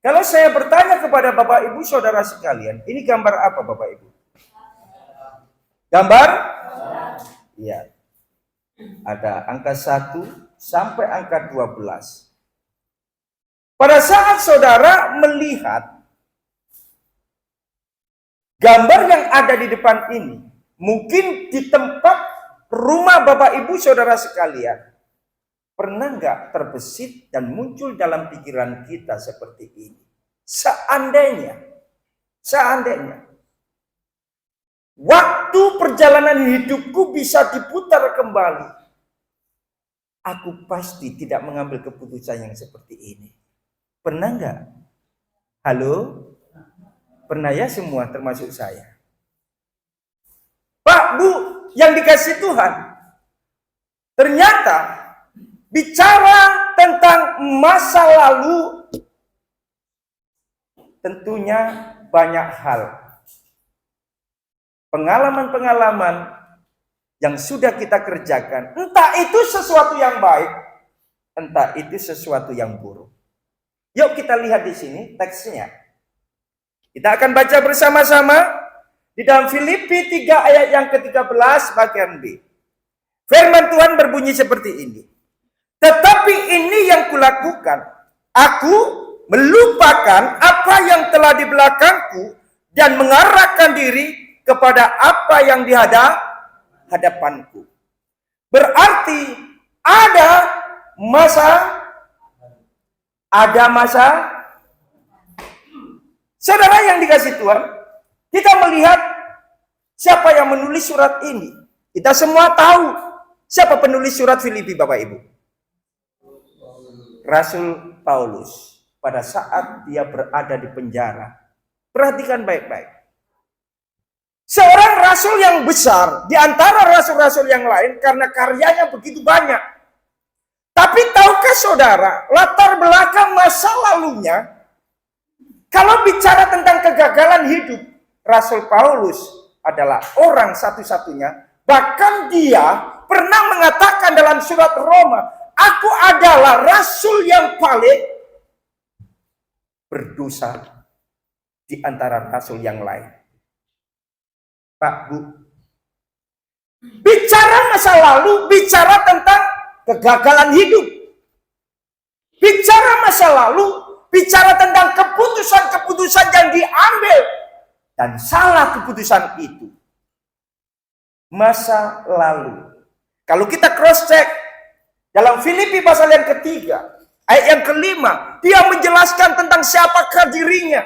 Kalau saya bertanya kepada Bapak Ibu Saudara sekalian, ini gambar apa Bapak Ibu? Gambar? Iya. Ada angka 1 sampai angka 12. Pada saat saudara melihat gambar yang ada di depan ini, mungkin di tempat rumah Bapak Ibu Saudara sekalian, pernah nggak terbesit dan muncul dalam pikiran kita seperti ini? Seandainya waktu perjalanan hidupku bisa diputar kembali, aku pasti tidak mengambil keputusan yang seperti ini. Pernah nggak? Halo? Pernah ya semua termasuk saya. Pak, Bu, yang dikasih Tuhan, ternyata bicara tentang masa lalu, tentunya banyak hal. Pengalaman-pengalaman yang sudah kita kerjakan, entah itu sesuatu yang baik, entah itu sesuatu yang buruk. Yuk kita lihat di sini teksnya. Kita akan baca bersama-sama di dalam Filipi 3 ayat yang ke-13 bagian B. Firman Tuhan berbunyi seperti ini. Tetapi ini yang kulakukan, aku melupakan apa yang telah di belakangku dan mengarahkan diri kepada apa yang di hadapanku. Berarti ada masa saudara yang dikasih Tuhan, kita melihat siapa yang menulis surat ini. Kita semua tahu siapa penulis surat Filipi, Bapak Ibu. Rasul Paulus. Pada saat dia berada di penjara. Perhatikan baik-baik. Seorang rasul yang besar di antara rasul-rasul yang lain karena karyanya begitu banyak. Tapi tahukah saudara, latar belakang masa lalunya, kalau bicara tentang kegagalan hidup, Rasul Paulus adalah orang satu-satunya. Bahkan dia pernah mengatakan dalam surat Roma, aku adalah rasul yang paling berdosa di antara rasul yang lain. Pak, Bu, bicara masa lalu, bicara tentang kegagalan hidup. Bicara masa lalu, bicara tentang keputusan-keputusan yang diambil dan salah keputusan itu. Masa lalu. Kalau kita cross check dalam Filipi pasal yang ketiga, ayat yang kelima, dia menjelaskan tentang siapakah dirinya.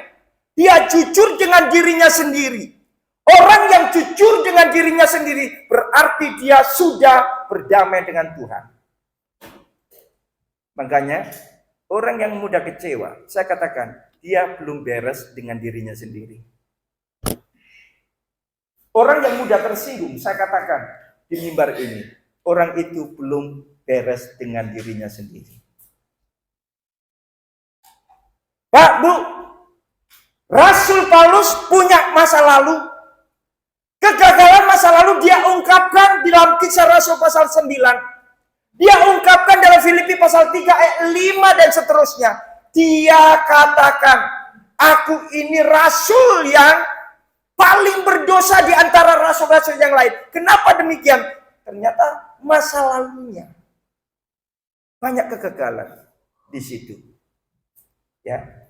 Dia jujur dengan dirinya sendiri. Orang yang jujur dengan dirinya sendiri berarti dia sudah berdamai dengan Tuhan. Makanya orang yang mudah kecewa, saya katakan, dia belum beres dengan dirinya sendiri. Orang yang mudah tersinggung, saya katakan di mimbar ini, orang itu belum beres dengan dirinya sendiri. Pak, Bu, Rasul Paulus punya masa lalu. Kegagalan masa lalu dia ungkapkan di dalam Kisah Rasul pasal 9. Dia ungkapkan dalam Filipi pasal 3 ayat 5 dan seterusnya. Dia katakan, aku ini rasul yang paling berdosa di antara rasul-rasul yang lain. Kenapa demikian? Ternyata masa lalunya banyak kegagalan di situ. Ya.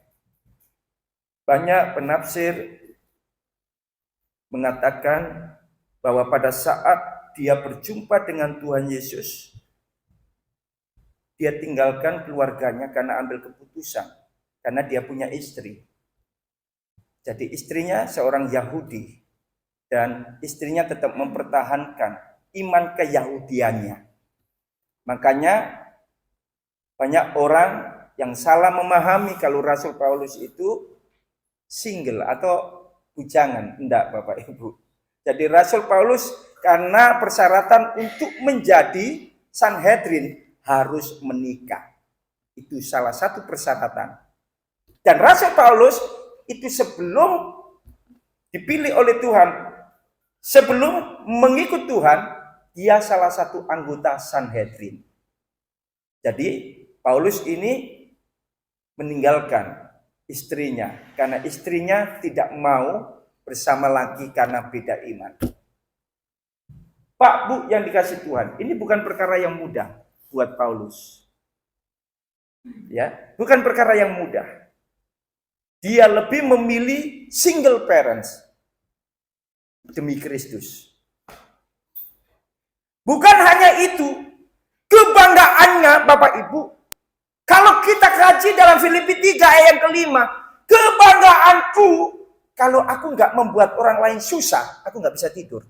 Banyak penafsir mengatakan bahwa pada saat dia berjumpa dengan Tuhan Yesus, dia tinggalkan keluarganya karena ambil keputusan. Karena dia punya istri. Jadi istrinya seorang Yahudi. Dan istrinya tetap mempertahankan iman keyahudiannya. Makanya banyak orang yang salah memahami kalau Rasul Paulus itu single atau bujangan. Enggak, Bapak Ibu. Jadi Rasul Paulus karena persyaratan untuk menjadi Sanhedrin harus menikah. Itu salah satu persyaratan. Dan Rasul Paulus itu sebelum dipilih oleh Tuhan, sebelum mengikut Tuhan, dia salah satu anggota Sanhedrin. Jadi Paulus ini meninggalkan istrinya, karena istrinya tidak mau bersama lagi karena beda iman. Pak, Bu yang dikasih Tuhan, ini bukan perkara yang mudah buat Paulus. Ya, bukan perkara yang mudah. Dia lebih memilih single parents demi Kristus. Bukan hanya itu, kebanggaannya Bapak Ibu, kalau kita kaji dalam Filipi 3 ayat yang kelima, kebanggaanku kalau aku nggak membuat orang lain susah, aku nggak bisa tidur.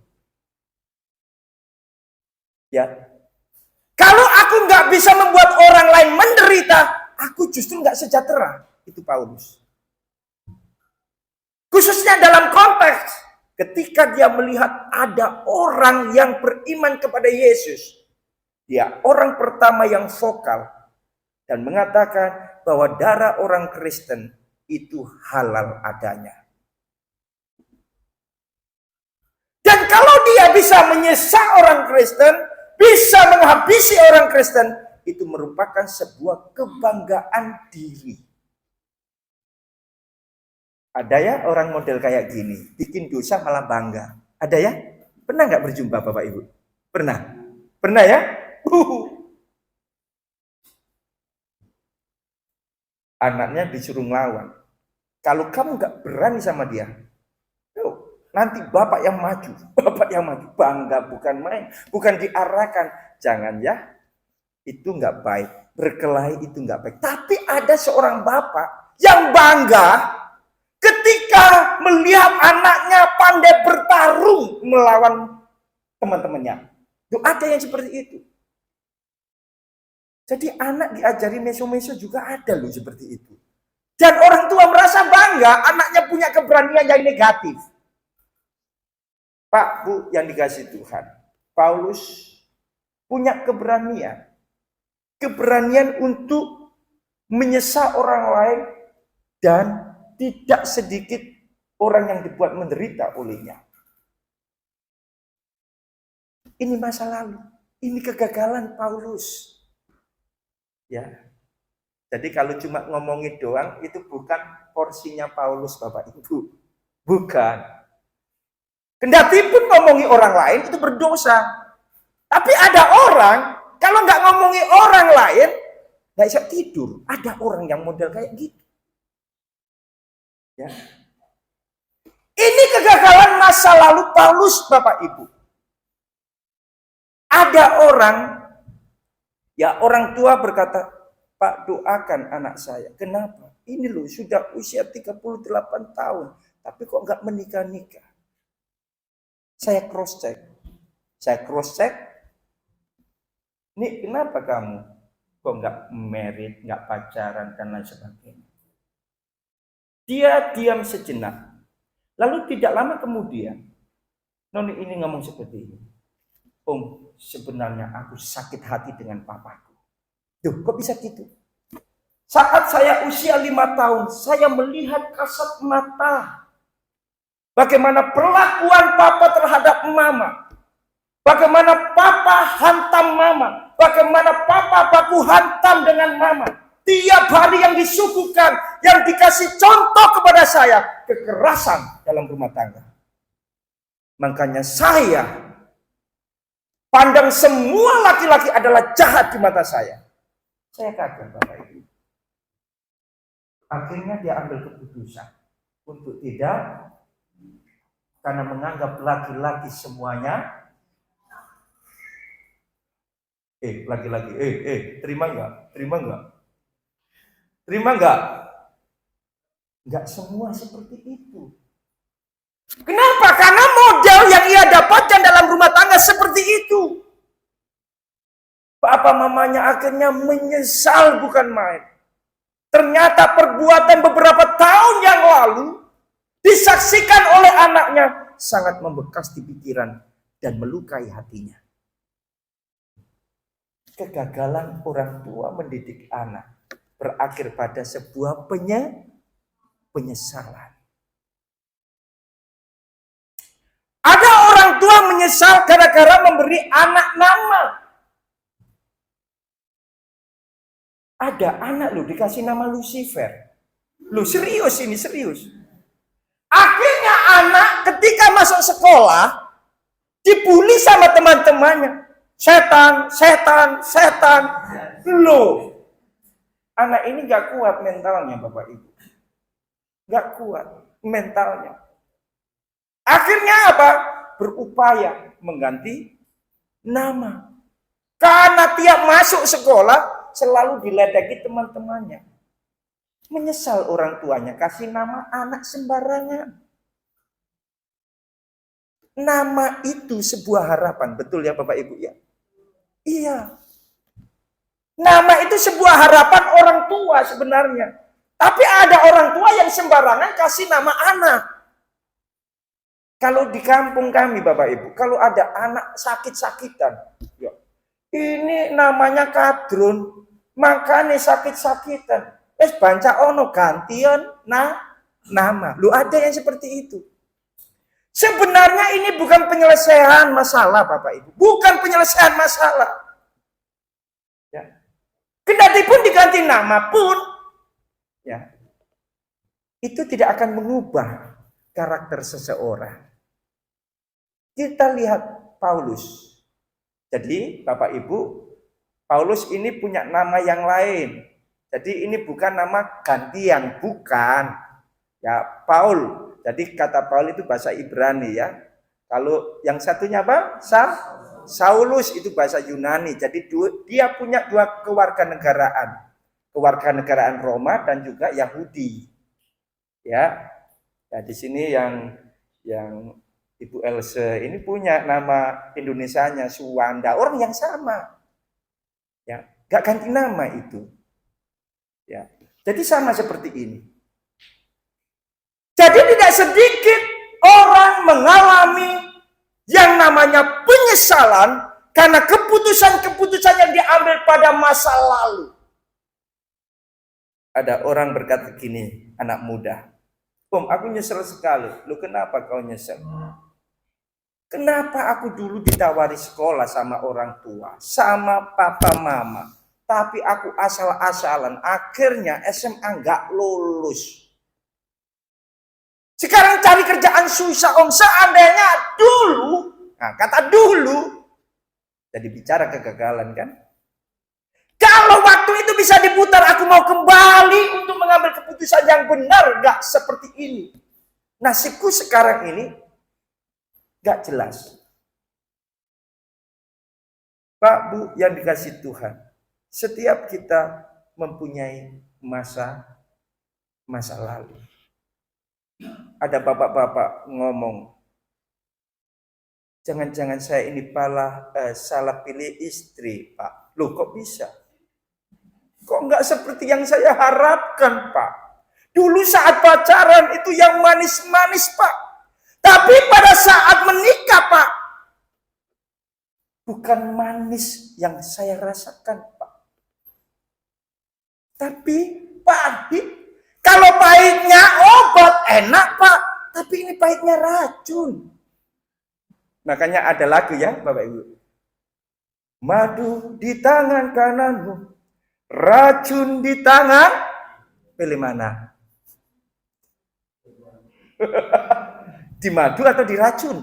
Ya, kalau aku nggak bisa membuat orang lain menderita, aku justru nggak sejahtera. Itu Paulus. Khususnya dalam konteks ketika dia melihat ada orang yang beriman kepada Yesus. Dia orang pertama yang vokal dan mengatakan bahwa darah orang Kristen itu halal adanya. Dan kalau dia bisa menyesal orang Kristen, bisa menghabisi orang Kristen, itu merupakan sebuah kebanggaan diri. Ada ya orang model kayak gini, bikin dosa malah bangga. Ada ya? Pernah nggak berjumpa Bapak Ibu? Pernah? Pernah ya? Anaknya disuruh ngelawan. Kalau kamu nggak berani sama dia, nanti bapak yang maju. Bapak yang maju. Bangga bukan main. Bukan diarahkan. Jangan ya. Itu nggak baik. Berkelahi itu nggak baik. Tapi ada seorang bapak yang bangga ketika melihat anaknya pandai bertarung melawan teman-temannya. Tuh ada yang seperti itu. Jadi anak diajari meso-meso juga ada loh seperti itu. Dan orang tua merasa bangga anaknya punya keberanian yang negatif. Pak, Bu yang dikasih Tuhan. Paulus punya keberanian. Keberanian untuk menyesal orang lain dan tidak sedikit orang yang dibuat menderita olehnya. Ini masa lalu. Ini kegagalan Paulus. Ya. Jadi kalau cuma ngomongin doang itu bukan porsinya Paulus Bapak Ibu. Bukan. Kendati pun ngomongi orang lain itu berdosa. Tapi ada orang kalau nggak ngomongi orang lain nggak bisa tidur. Ada orang yang model kayak gitu. Ya. Ini kegagalan masa lalu Paulus Bapak Ibu. Ada orang, ya orang tua berkata, Pak doakan anak saya. Kenapa? Ini loh sudah usia 38 tahun. Tapi kok nggak menikah-nikah? Saya cross check. Nih kenapa kamu kok nggak married, nggak pacaran dan lain sebagainya? Dia diam sejenak. Lalu tidak lama kemudian, Noni ini ngomong seperti ini. Om, sebenarnya aku sakit hati dengan papaku. Duh, kok bisa gitu? Saat saya usia 5 tahun, saya melihat kasat mata. Bagaimana perlakuan papa terhadap mama. Bagaimana papa hantam mama. Bagaimana papa baku hantam dengan mama. Tiap hari yang disuguhkan, yang dikasih contoh kepada saya, kekerasan dalam rumah tangga. Makanya saya pandang semua laki-laki adalah jahat di mata saya. Saya kaget Bapak Ibu. Akhirnya dia ambil keputusan untuk tidak, karena menganggap laki-laki semuanya laki-laki terima nggak? Nggak semua seperti itu. Kenapa? Karena model yang ia dapatkan dalam rumah tangga seperti itu. Papa mamanya akhirnya menyesal bukan main. Ternyata perbuatan beberapa tahun yang lalu disaksikan oleh anaknya sangat membekas di pikiran dan melukai hatinya. Kegagalan orang tua mendidik anak berakhir pada sebuah penyesalan. Ada orang tua menyesal gara-gara memberi anak nama. Ada anak loh dikasih nama Lucifer. Lu serius ini, serius. Akhirnya anak ketika masuk sekolah dibully sama teman-temannya. Setan, setan, setan. Loh, anak ini gak kuat mentalnya Bapak Ibu. Gak kuat mentalnya. Akhirnya apa? Berupaya mengganti nama. Karena tiap masuk sekolah selalu diledeki teman-temannya. Menyesal orang tuanya kasih nama anak sembarangan. Nama itu sebuah harapan. Betul ya Bapak Ibu ya? Iya. Nama itu sebuah harapan orang tua sebenarnya. Tapi ada orang tua yang sembarangan kasih nama anak. Kalau di kampung kami Bapak Ibu, kalau ada anak sakit-sakitan, ya, ini namanya kadrun, makanya sakit-sakitan. Banca ono gantian nama. Lu ada yang seperti itu. Sebenarnya ini bukan penyelesaian masalah Bapak Ibu. Bukan penyelesaian masalah. Ya. Kendati pun diganti nama pun, ya, itu tidak akan mengubah karakter seseorang. Kita lihat Paulus. Jadi Bapak Ibu, Paulus ini punya nama yang lain. Jadi ini bukan nama gantian, bukan. Ya, Paul. Jadi kata Paul itu bahasa Ibrani ya. Kalau yang satunya apa? Saulus itu bahasa Yunani. Jadi dia punya dua kewarganegaraan. Kewarganegaraan Roma dan juga Yahudi. Ya. Ya di sini yang Ibu Else ini punya nama Indonesianya Suwanda. Orang yang sama. Ya, gak ganti nama itu. Ya. Jadi sama seperti ini. Jadi tidak sedikit orang mengalami yang namanya penyesalan karena keputusan-keputusan yang diambil pada masa lalu. Ada orang berkata gini, anak muda, Om, aku nyesel sekali. Lu kenapa kau nyesel? Kenapa aku dulu ditawari sekolah sama orang tua, sama papa mama, tapi aku asal-asalan, akhirnya SMA nggak lulus. Sekarang cari kerjaan susah Om, seandainya dulu, nah kata dulu, jadi bicara kegagalan kan? Kalau waktu itu bisa diputar, aku mau kembali untuk mengambil keputusan yang benar, nggak seperti ini. Nasibku sekarang ini nggak jelas. Pak, Bu, yang dikasih Tuhan, setiap kita mempunyai masa lalu. Ada bapak-bapak ngomong, jangan-jangan saya ini salah pilih istri, Pak. Loh, kok bisa? Kok nggak seperti yang saya harapkan, Pak? Dulu saat pacaran itu yang manis-manis, Pak. Tapi pada saat menikah, Pak, bukan manis yang saya rasakan, Pak. Tapi pahit. Kalau pahitnya obat enak, Pak. Tapi ini pahitnya racun. Makanya ada lagu ya, Bapak Ibu. Madu di tangan kananmu, racun di tangan, pilih mana? Di madu atau di racun?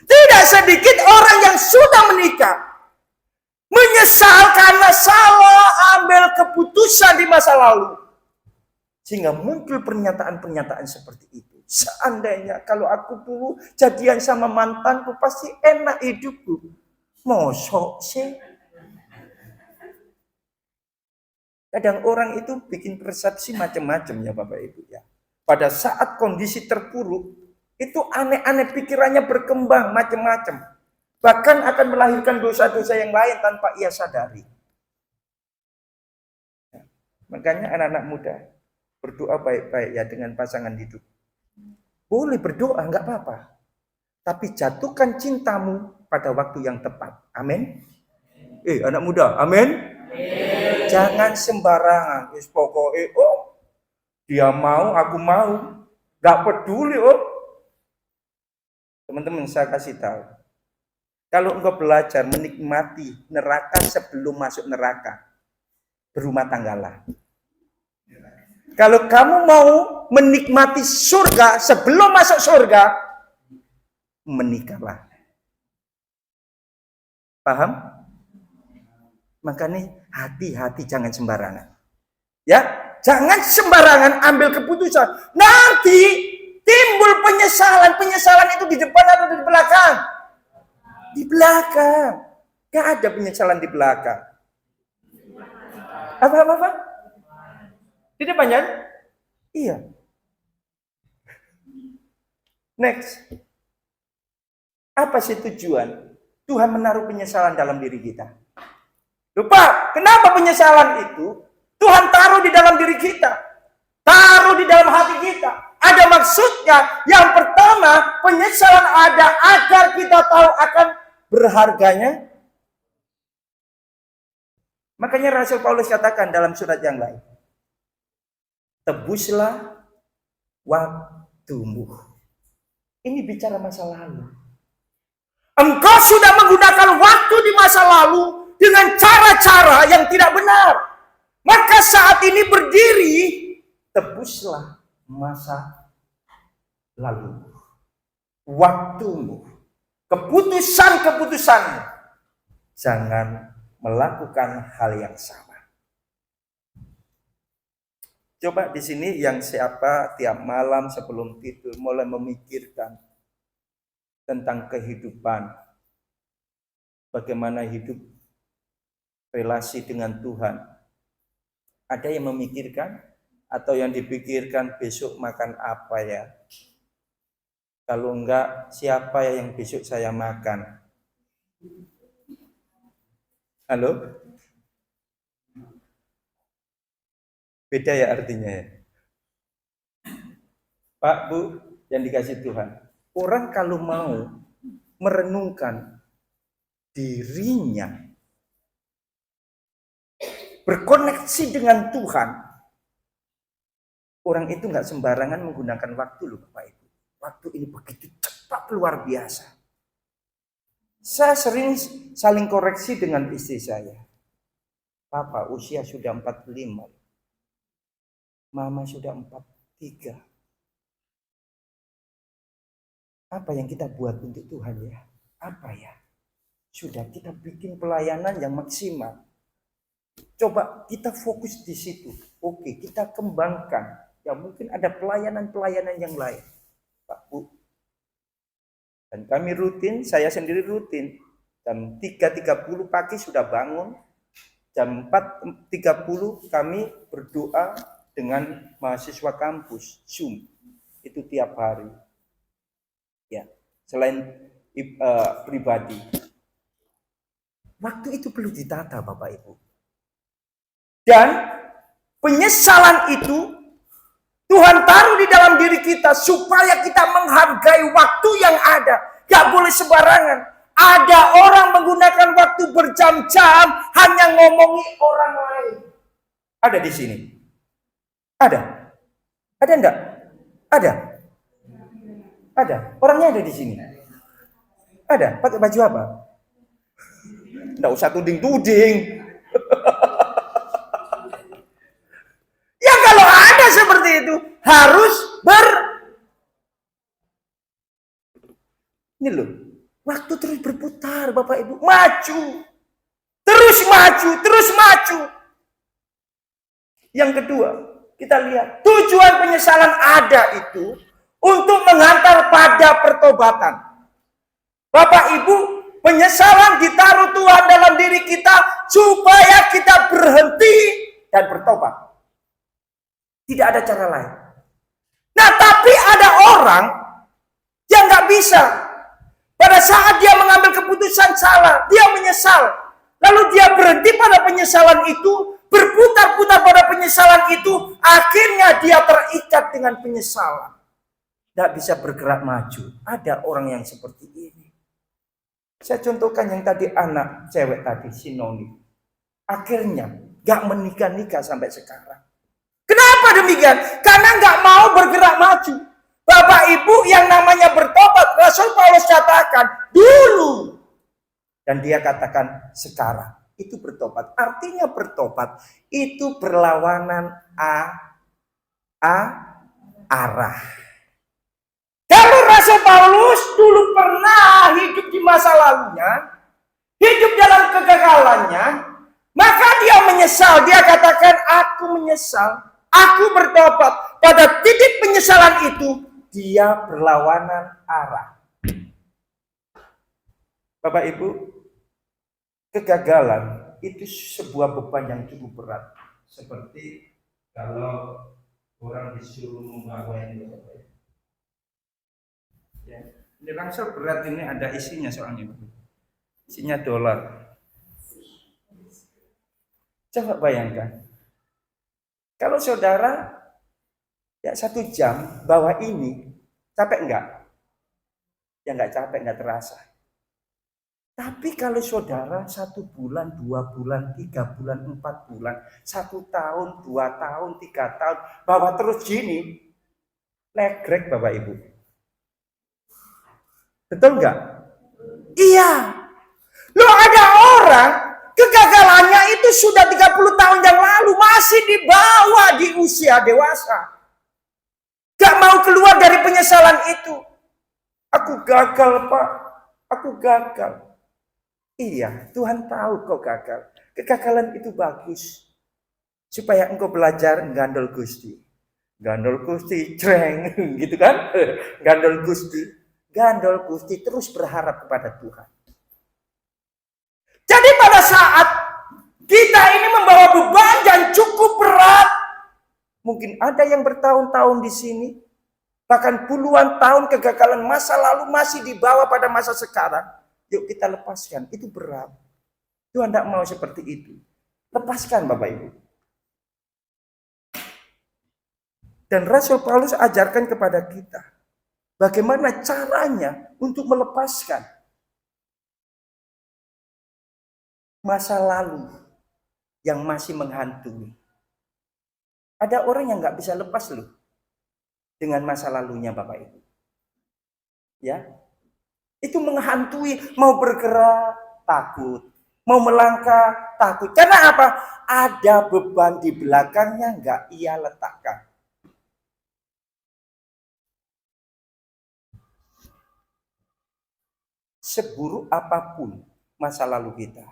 Tidak sedikit orang yang sudah menikah menyesal karena salah ambil keputusan di masa lalu. Sehingga muncul pernyataan-pernyataan seperti itu. Seandainya kalau aku dulu jadian sama mantanku pasti enak hidupku. Mosok sih. Kadang orang itu bikin persepsi macam-macam ya Bapak Ibu ya. Pada saat kondisi terpuruk, itu aneh-aneh pikirannya berkembang macam-macam. Bahkan akan melahirkan dosa-dosa yang lain tanpa ia sadari. Makanya anak-anak muda, berdoa baik-baik ya dengan pasangan hidup. Boleh berdoa, enggak apa-apa. Tapi jatuhkan cintamu pada waktu yang tepat. Amin. Anak muda, amin. Jangan sembarangan. Pokoknya, dia mau, aku mau. Enggak peduli, Teman-teman, saya kasih tahu. Kalau engkau belajar menikmati neraka sebelum masuk neraka, berumah tanggalah. Kalau kamu mau menikmati surga sebelum masuk surga, menikahlah. Paham? Makanya hati-hati, jangan sembarangan. Ya, jangan sembarangan ambil keputusan. Nanti timbul penyesalan. Penyesalan itu di depan atau di belakang? Di belakang. Gak ada penyesalan di belakang. Apa? Di depannya? Iya. Next. Apa sih tujuan Tuhan menaruh penyesalan dalam diri kita? Lupa, kenapa penyesalan itu Tuhan taruh di dalam diri kita? Taruh di dalam hati kita. Ada maksudnya. Yang pertama, penyesalan ada agar kita tahu akan berharganya. Makanya Rasul Paulus katakan dalam surat yang lain, tebuslah waktumu. Ini bicara masa lalu. Engkau sudah menggunakan waktu di masa lalu dengan cara-cara yang tidak benar. Maka saat ini berdiri, tebuslah masa lalu. Waktumu. Keputusan-keputusanmu. Jangan melakukan hal yang sama. Coba di sini yang siapa tiap malam sebelum tidur mulai memikirkan tentang kehidupan. Bagaimana hidup relasi dengan Tuhan. Ada yang memikirkan atau yang dipikirkan besok makan apa ya? Kalau enggak, siapa yang besok saya makan? Halo? Beda ya artinya ya? Pak, Bu, yang dikasih Tuhan. Orang kalau mau merenungkan dirinya, berkoneksi dengan Tuhan, orang itu nggak sembarangan menggunakan waktu loh Bapak Ibu. Waktu ini begitu cepat luar biasa. Saya sering saling koreksi dengan istri saya. Papa usia sudah 45. Mama sudah 43. Apa yang kita buat untuk Tuhan ya? Apa ya? Sudah kita bikin pelayanan yang maksimal. Coba kita fokus di situ. Oke, kita kembangkan. Ya mungkin ada pelayanan-pelayanan yang lain. Pak, Bu. Dan kami rutin, saya sendiri rutin. Jam 3.30 pagi sudah bangun. Jam 4.30 kami berdoa dengan mahasiswa kampus. Zoom. Itu tiap hari. Ya, selain pribadi. Waktu itu perlu ditata Bapak Ibu. Dan penyesalan itu Tuhan taruh di dalam diri kita supaya kita menghargai waktu yang ada. Gak boleh sembarangan. Ada orang menggunakan waktu berjam-jam hanya ngomongi orang lain. Ada di sini? Ada? Ada enggak? Ada? Ada. Orangnya ada di sini. Ada. Pakai baju apa? Enggak usah tuding-tuding. Ya kalau ada seperti itu harus ini loh. Waktu terus berputar Bapak Ibu. Maju. Terus maju. Terus maju. Yang kedua, kita lihat tujuan penyesalan ada itu untuk mengantar pada pertobatan. Bapak Ibu, penyesalan ditaruh Tuhan dalam diri kita supaya kita berhenti dan bertobat. Tidak ada cara lain. Nah, tapi ada orang yang nggak bisa. Pada saat dia mengambil keputusan salah, dia menyesal. Lalu dia berhenti pada penyesalan itu, berputar-putar pada penyesalan itu, akhirnya dia terikat dengan penyesalan. Tidak bisa bergerak maju. Ada orang yang seperti ini. Saya contohkan yang tadi anak cewek tadi, si Noni. Akhirnya gak menikah-nikah sampai sekarang. Kenapa demikian? Karena gak mau bergerak maju. Bapak Ibu yang namanya bertobat, Rasul Paulus katakan dulu. Dan dia katakan sekarang. itu bertobat. Artinya bertobat itu berlawanan arah. Kalau Rasul Paulus dulu pernah hidup di masa lalunya, hidup dalam kegagalannya, maka dia menyesal. Dia katakan, aku menyesal, aku bertobat. Pada titik penyesalan itu, dia berlawanan arah. Bapak Ibu, kegagalan itu sebuah beban yang cukup berat. Seperti kalau orang disuruh membawa ini, ya, ini ransel berat ini ada isinya soalnya, isinya dolar. Coba bayangkan, kalau saudara ya 1 jam bawa ini, capek enggak? Ya enggak capek, enggak terasa. Tapi kalau saudara 1 bulan, 2 bulan, 3 bulan, 4 bulan, 1 tahun, 2 tahun, 3 tahun, bawa terus gini, legrek Bapak Ibu. Betul enggak? Iya. Loh, ada orang kegagalannya itu sudah 30 tahun yang lalu, masih dibawa di usia dewasa. Gak mau keluar dari penyesalan itu. Aku gagal, Pak. Aku gagal. Iya, Tuhan tahu kau gagal. Kegagalan itu bagus. Supaya engkau belajar gandol Gusti. Gandol Gusti, creng, gitu kan? Gandol Gusti. Gandol Gusti, terus berharap kepada Tuhan. Jadi pada saat kita ini membawa beban yang cukup berat, mungkin ada yang bertahun-tahun di sini, bahkan puluhan tahun kegagalan masa lalu masih dibawa pada masa sekarang. Yuk kita lepaskan, itu berat. Tuhan tidak mau seperti itu. Lepaskan Bapak Ibu. Dan Rasul Paulus ajarkan kepada kita, bagaimana caranya untuk melepaskan masa lalu yang masih menghantui. Ada orang yang nggak bisa lepas loh dengan masa lalunya Bapak Ibu. Ya, itu menghantui, mau bergerak takut, mau melangkah takut. Karena apa? Ada beban di belakangnya nggak ia letakkan. Seburuk apapun masa lalu kita,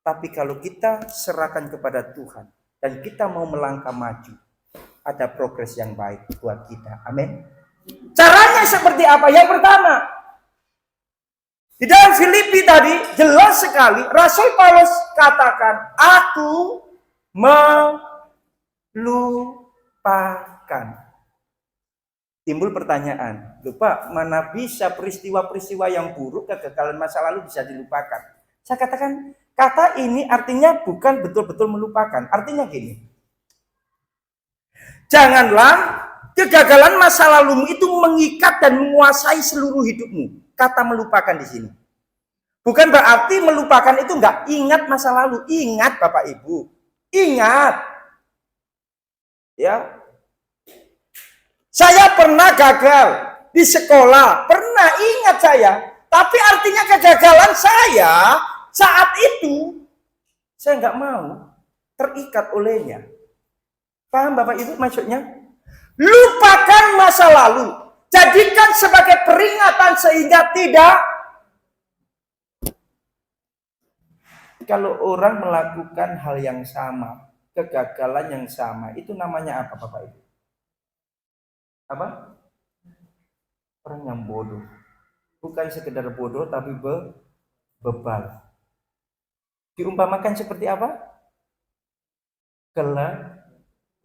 tapi kalau kita serahkan kepada Tuhan dan kita mau melangkah maju, ada progres yang baik buat kita. Amin. Caranya seperti apa? Yang pertama, di dalam Filipi tadi jelas sekali Rasul Paulus katakan, aku melupakan. Timbul pertanyaan, lupa mana bisa peristiwa-peristiwa yang buruk, kegagalan masa lalu bisa dilupakan? Saya katakan, kata ini artinya bukan betul-betul melupakan. Artinya gini, janganlah kegagalan masa lalumu itu mengikat dan menguasai seluruh hidupmu. Kata melupakan di sini. Bukan berarti melupakan itu enggak ingat masa lalu. Ingat Bapak Ibu. Ingat. Ya. Saya pernah gagal di sekolah. Pernah, ingat saya. Tapi artinya kegagalan saya saat itu, saya enggak mau terikat olehnya. Paham Bapak Ibu maksudnya? Lupakan masa lalu. Jadikan sebagai peringatan sehingga tidak. Kalau orang melakukan hal yang sama, kegagalan yang sama, itu namanya apa Bapak Ibu? Apa? Orang yang bodoh. Bukan sekedar bodoh tapi bebal. Diumpamakan seperti apa?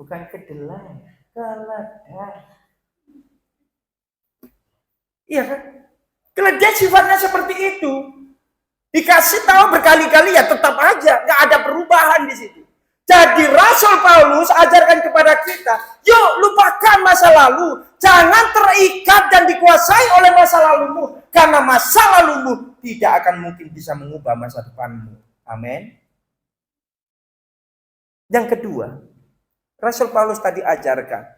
Bukan kedelai, keledai. Iya kan? Keledai sifatnya seperti itu. Dikasih tahu berkali-kali ya tetap aja, nggak ada perubahan di situ. Jadi Rasul Paulus ajarkan kepada kita, yuk lupakan masa lalu, jangan terikat dan dikuasai oleh masa lalumu, karena masa lalumu tidak akan mungkin bisa mengubah masa depanmu. Amin. Yang kedua, Rasul Paulus tadi ajarkan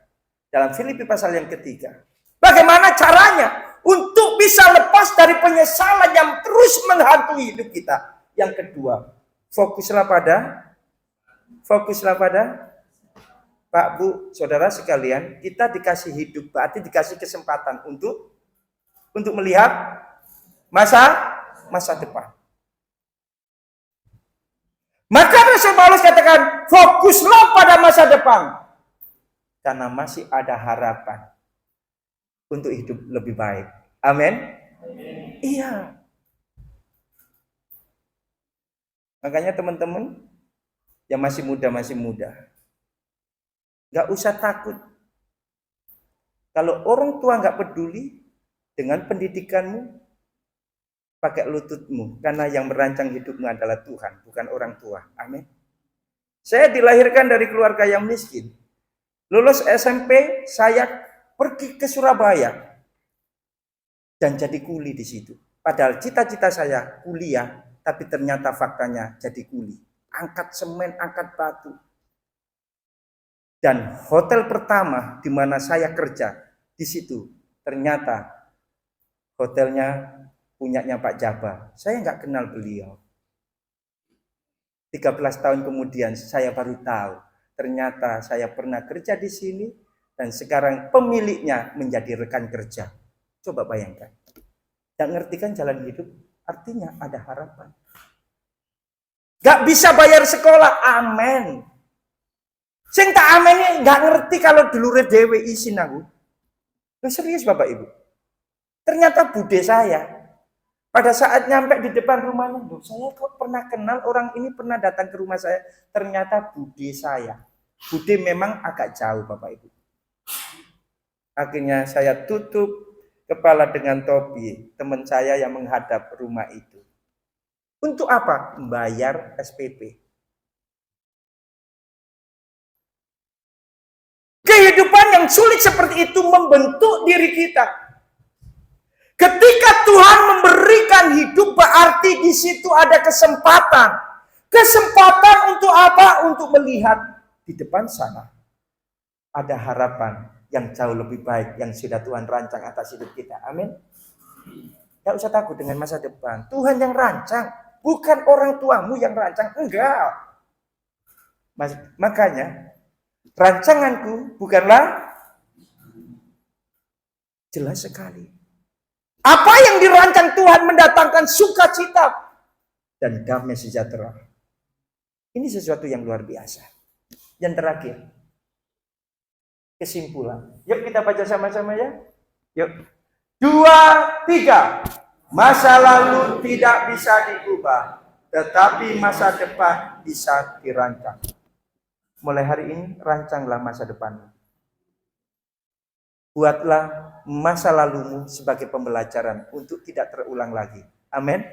dalam Filipi pasal yang ketiga, bagaimana caranya untuk bisa lepas dari penyesalan yang terus menghantui hidup kita. Yang kedua, Fokuslah pada Pak, Bu, saudara sekalian, kita dikasih hidup, berarti dikasih kesempatan untuk melihat masa depan. Maka Rasul Paulus katakan, fokuslah pada masa depan. Karena masih ada harapan untuk hidup lebih baik. Amin. Iya. Makanya teman-teman yang masih muda, nggak usah takut. Kalau orang tua nggak peduli dengan pendidikanmu, pakai lututmu. Karena yang merancang hidupmu adalah Tuhan, bukan orang tua. Amin. Saya dilahirkan dari keluarga yang miskin. Lulus SMP, saya pergi ke Surabaya dan jadi kuli di situ. Padahal cita-cita saya kuliah, tapi ternyata faktanya jadi kuli. Angkat semen, angkat batu. Dan hotel pertama di mana saya kerja di situ, ternyata hotelnya punyanya Pak Jaba. Saya nggak kenal beliau. 13 tahun kemudian saya baru tahu. Ternyata saya pernah kerja di sini dan sekarang pemiliknya menjadi rekan kerja. Coba bayangkan. Gak ngerti kan jalan hidup? Artinya ada harapan. Gak bisa bayar sekolah, amen. Sing tak amen ini gak ngerti kalau dulure dhewe isin aku. Nah, serius Bapak Ibu. Ternyata bude saya pada saat nyampe di depan rumahnya, saya kok pernah kenal orang ini, pernah datang ke rumah saya. Ternyata bude saya. Bude memang agak jauh Bapak Ibu. Akhirnya saya tutup kepala dengan topi teman saya yang menghadap rumah itu. Untuk apa? Membayar SPP. Kehidupan yang sulit seperti itu membentuk diri kita. Ketika Tuhan memberikan hidup, berarti di situ ada kesempatan. Kesempatan untuk apa? Untuk melihat di depan sana ada harapan yang jauh lebih baik yang sudah Tuhan rancang atas hidup kita. Amin. Gak usah takut dengan masa depan. Tuhan yang rancang, bukan orang tuamu yang rancang. Enggak. Makanya rancanganku bukanlah, jelas sekali. Apa yang dirancang Tuhan mendatangkan sukacita dan damai sejahtera. Ini sesuatu yang luar biasa. Yang terakhir, kesimpulan. Yuk kita baca sama-sama ya. Yuk. 2, 3. Masa lalu tidak bisa diubah, tetapi masa depan bisa dirancang. Mulai hari ini, rancanglah masa depanmu. Buatlah masa lalumu sebagai pembelajaran untuk tidak terulang lagi. Amin.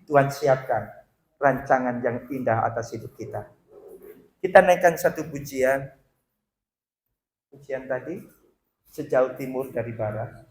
Tuhan siapkan rancangan yang indah atas hidup kita. Kita naikkan satu pujian. Pujian tadi, sejauh timur dari barat.